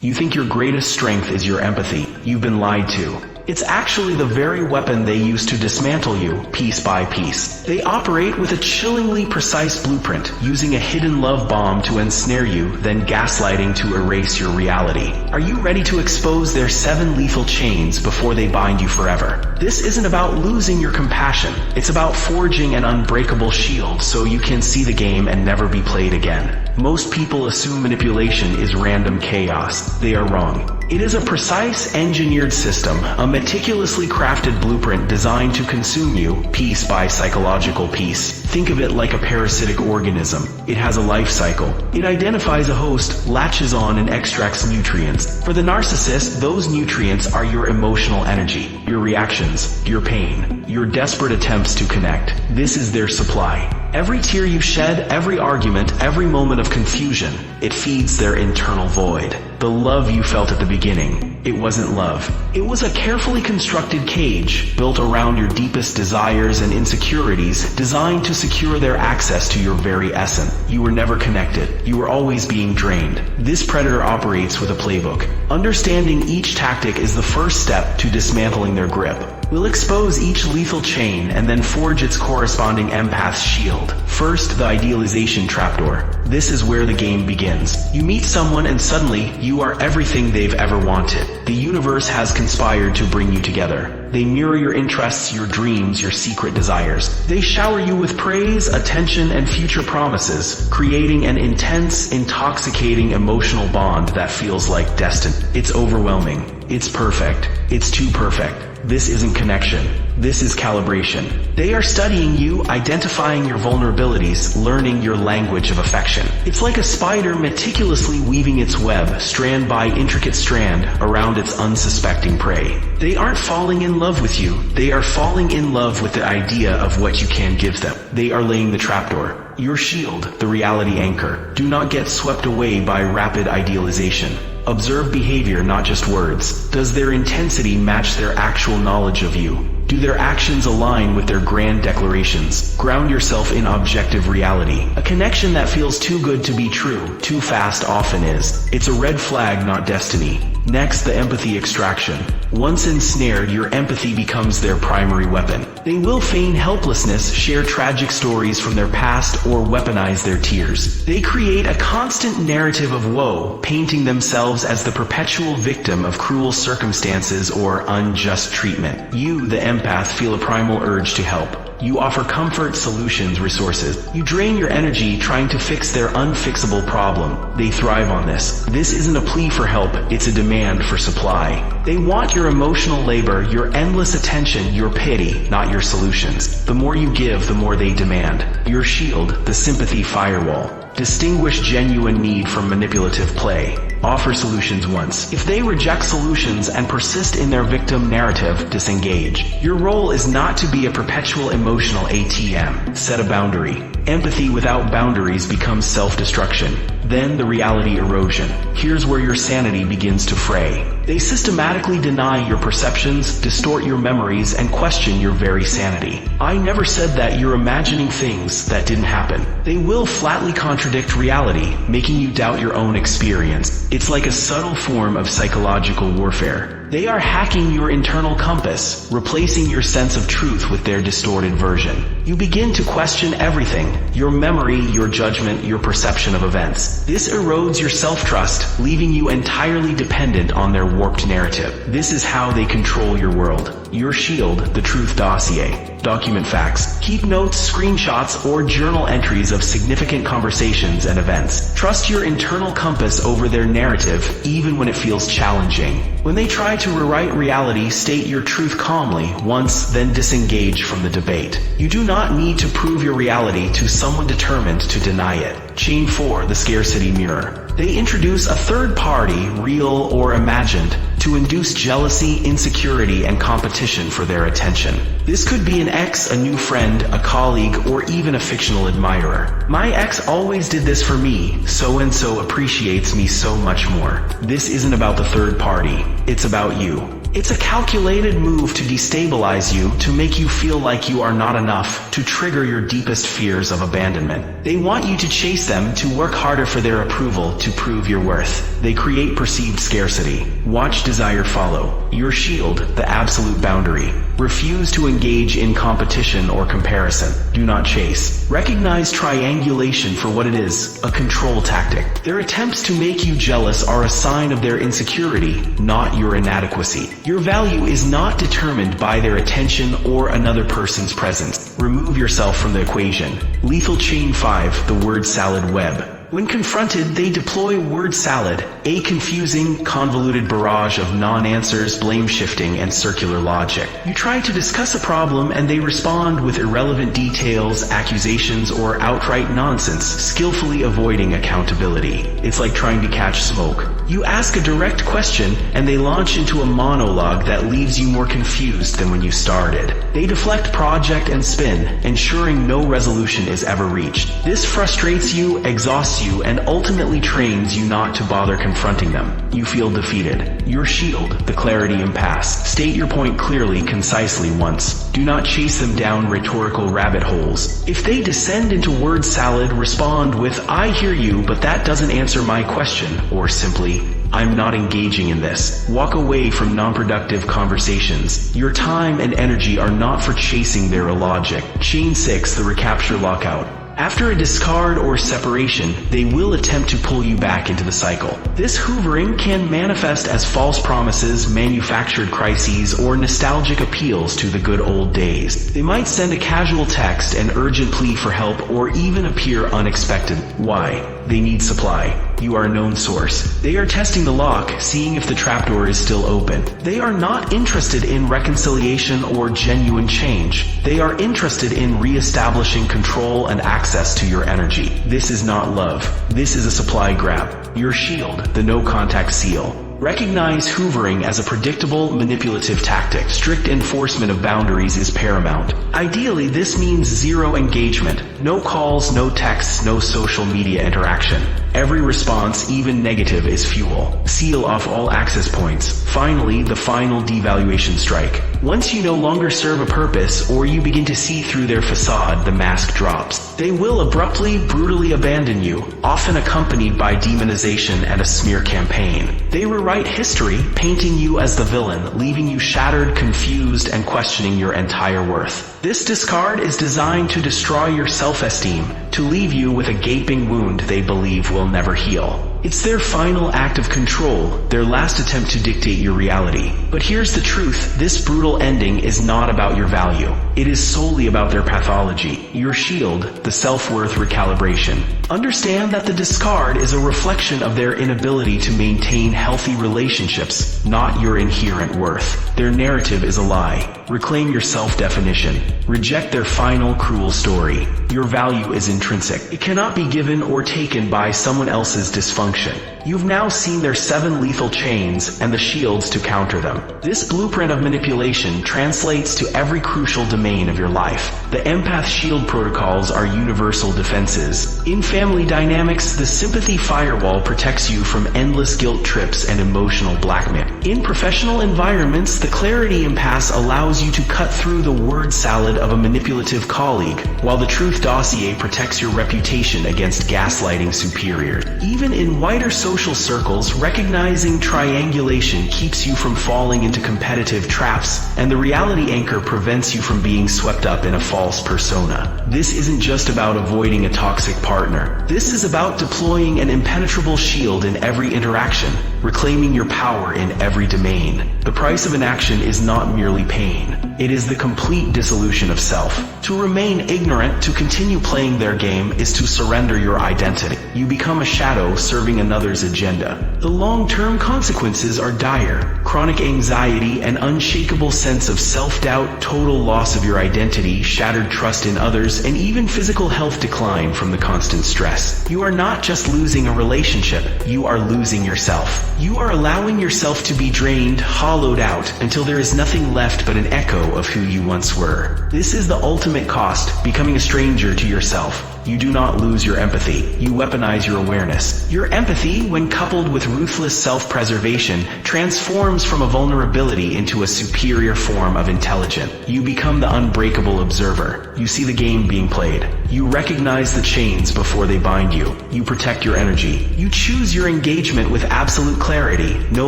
You think your greatest strength is your empathy. You've been lied to. It's actually the very weapon they use to dismantle you, piece by piece. They operate with a chillingly precise blueprint, using a hidden love bomb to ensnare you, then gaslighting to erase your reality. Are you ready to expose their 7 lethal chains before they bind you forever? This isn't about losing your compassion. It's about forging an unbreakable shield so you can see the game and never be played again. Most people assume manipulation is random chaos. They are wrong. It is a precise, engineered system, a meticulously crafted blueprint designed to consume you, piece by psychological piece. Think of it like a parasitic organism. It has a life cycle. It identifies a host, latches on, and extracts nutrients. For the narcissist, those nutrients are your emotional energy, your reactions, your pain, your desperate attempts to connect. This is their supply. Every tear you shed, every argument, every moment of confusion, it feeds their internal void. The love you felt at the beginning, it wasn't love. It was a carefully constructed cage, built around your deepest desires and insecurities, designed to secure their access to your very essence. You were never connected. You were always being drained. This predator operates with a playbook. Understanding each tactic is the first step to dismantling their grip. We'll expose each lethal chain and then forge its corresponding empath shield. First, the idealization trapdoor. This is where the game begins. You meet someone and suddenly, you are everything they've ever wanted. The universe has conspired to bring you together. They mirror your interests, your dreams, your secret desires. They shower you with praise, attention, and future promises, creating an intense, intoxicating emotional bond that feels like destiny. It's overwhelming. It's perfect. It's too perfect. This isn't connection. This is calibration. They are studying you, identifying your vulnerabilities, learning your language of affection. It's like a spider meticulously weaving its web, strand by intricate strand, around its unsuspecting prey. They aren't falling in love with you. They are falling in love with the idea of what you can give them. They are laying the trapdoor. Your shield, the reality anchor. Do not get swept away by rapid idealization. Observe behavior, not just words. Does their intensity match their actual knowledge of you? Do their actions align with their grand declarations? Ground yourself in objective reality. A connection that feels too good to be true, too fast often is. It's a red flag, not destiny. Next, the empathy extraction. Once ensnared, your empathy becomes their primary weapon. They will feign helplessness, share tragic stories from their past, or weaponize their tears. They create a constant narrative of woe, painting themselves as the perpetual victim of cruel circumstances or unjust treatment. You, the empath, feel a primal urge to help. You offer comfort, solutions, resources. You drain your energy trying to fix their unfixable problem. They thrive on this. This isn't a plea for help, it's a demand for supply. They want your emotional labor, your endless attention, your pity, not your solutions. The more you give, the more they demand. Your shield, the sympathy firewall. Distinguish genuine need from manipulative play. Offer solutions once. If they reject solutions and persist in their victim narrative, disengage. Your role is not to be a perpetual emotional ATM. Set a boundary. Empathy without boundaries becomes self-destruction. Then the reality erosion. Here's where your sanity begins to fray. They systematically deny your perceptions, distort your memories, and question your very sanity. I never said that. You're imagining things that didn't happen. They will flatly contradict reality, making you doubt your own experience. It's like a subtle form of psychological warfare. They are hacking your internal compass, replacing your sense of truth with their distorted version. You begin to question everything: your memory, your judgment, your perception of events. This erodes your self-trust, leaving you entirely dependent on their warped narrative. This is how they control your world. Your shield, the truth dossier. Document facts. Keep notes, screenshots, or journal entries of significant conversations and events. Trust your internal compass over their narrative, even when it feels challenging. When they try to rewrite reality, state your truth calmly, once, then disengage from the debate. You do not need to prove your reality to someone determined to deny it. Chain 4, the scarcity mirror. They introduce a third party, real or imagined, to induce jealousy, insecurity, and competition for their attention. This could be an ex, a new friend, a colleague, or even a fictional admirer. My ex always did this for me, so-and-so appreciates me so much more. This isn't about the third party. It's about you. It's a calculated move to destabilize you, to make you feel like you are not enough, to trigger your deepest fears of abandonment. They want you to chase them, to work harder for their approval, to prove your worth. They create perceived scarcity. Watch desire follow. Your shield, the absolute boundary. Refuse to engage in competition or comparison. Do not chase. Recognize triangulation for what it is, a control tactic. Their attempts to make you jealous are a sign of their insecurity, not your inadequacy. Your value is not determined by their attention or another person's presence. Remove yourself from the equation. Lethal Chain 5, the word salad web. When confronted, they deploy word salad, a confusing, convoluted barrage of non-answers, blame-shifting, and circular logic. You try to discuss a problem and they respond with irrelevant details, accusations, or outright nonsense, skillfully avoiding accountability. It's like trying to catch smoke. You ask a direct question and they launch into a monologue that leaves you more confused than when you started. They deflect, project, and spin, ensuring no resolution is ever reached. This frustrates you, exhausts you, and ultimately trains you not to bother confronting them. You feel defeated. Your shield, the clarity impasse. State your point clearly, concisely once. Do not chase them down rhetorical rabbit holes. If they descend into word salad, respond with, "I hear you, but that doesn't answer my question," or simply, "I'm not engaging in this." Walk away from non-productive conversations. Your time and energy are not for chasing their illogic. Chain 6, the recapture lockout. After a discard or separation, they will attempt to pull you back into the cycle. This hoovering can manifest as false promises, manufactured crises, or nostalgic appeals to the good old days. They might send a casual text, an urgent plea for help, or even appear unexpected. Why? They need supply. You are a known source. They are testing the lock, seeing if the trapdoor is still open. They are not interested in reconciliation or genuine change. They are interested in re-establishing control and access to your energy. This is not love. This is a supply grab. Your shield, the no-contact seal. Recognize hoovering as a predictable, manipulative tactic. Strict enforcement of boundaries is paramount. Ideally, this means zero engagement. No calls, no texts, no social media interaction. Every response, even negative, is fuel. Seal off all access points. Finally, the final devaluation strike. Once you no longer serve a purpose, or you begin to see through their facade, the mask drops. They will abruptly, brutally abandon you, often accompanied by demonization and a smear campaign. They rewrite history, painting you as the villain, leaving you shattered, confused, and questioning your entire worth. This discard is designed to destroy your self-esteem, to leave you with a gaping wound they believe will never heal. It's their final act of control, their last attempt to dictate your reality. But here's the truth, this brutal ending is not about your value. It is solely about their pathology, your shield, the self-worth recalibration. Understand that the discard is a reflection of their inability to maintain healthy relationships, not your inherent worth. Their narrative is a lie. Reclaim your self-definition. Reject their final cruel story. Your value is intrinsic. It cannot be given or taken by someone else's dysfunction. You've now seen their 7 lethal chains and the shields to counter them. This blueprint of manipulation translates to every crucial domain of your life. The empath shield protocols are universal defenses. In family dynamics, the sympathy firewall protects you from endless guilt trips and emotional blackmail. In professional environments, the clarity impasse allows you to cut through the word salad of a manipulative colleague, while the truth dossier protects your reputation against gaslighting superiors. Even in wider social circles, recognizing triangulation keeps you from falling into competitive traps, and the reality anchor prevents you from being swept up in a false persona. This isn't just about avoiding a toxic partner. This is about deploying an impenetrable shield in every interaction, reclaiming your power in every domain. The price of inaction is not merely pain. It is the complete dissolution of self. To remain ignorant, to continue playing their game, is to surrender your identity. You become a shadow serving another's agenda. The long-term consequences are dire. Chronic anxiety, an unshakable sense of self-doubt, total loss of your identity, shattered trust in others, and even physical health decline from the constant stress. You are not just losing a relationship, you are losing yourself. You are allowing yourself to be drained, hollowed out, until there is nothing left but an echo of who you once were. This is the ultimate cost, becoming a stranger to yourself. You do not lose your empathy, you weaponize your awareness. Your empathy, when coupled with ruthless self-preservation, transforms from a vulnerability into a superior form of intelligence. You become the unbreakable observer. You see the game being played. You recognize the chains before they bind you. You protect your energy. You choose your engagement with absolute clarity, no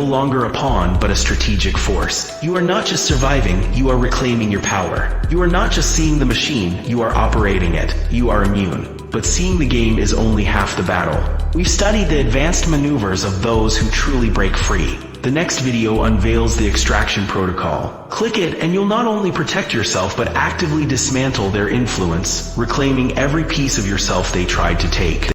longer a pawn but a strategic force. You are not just surviving, you are reclaiming your power. You are not just seeing the machine, you are operating it. You are immune. But seeing the game is only half the battle. We've studied the advanced maneuvers of those who truly break free. The next video unveils the extraction protocol. Click it and you'll not only protect yourself but actively dismantle their influence, reclaiming every piece of yourself they tried to take.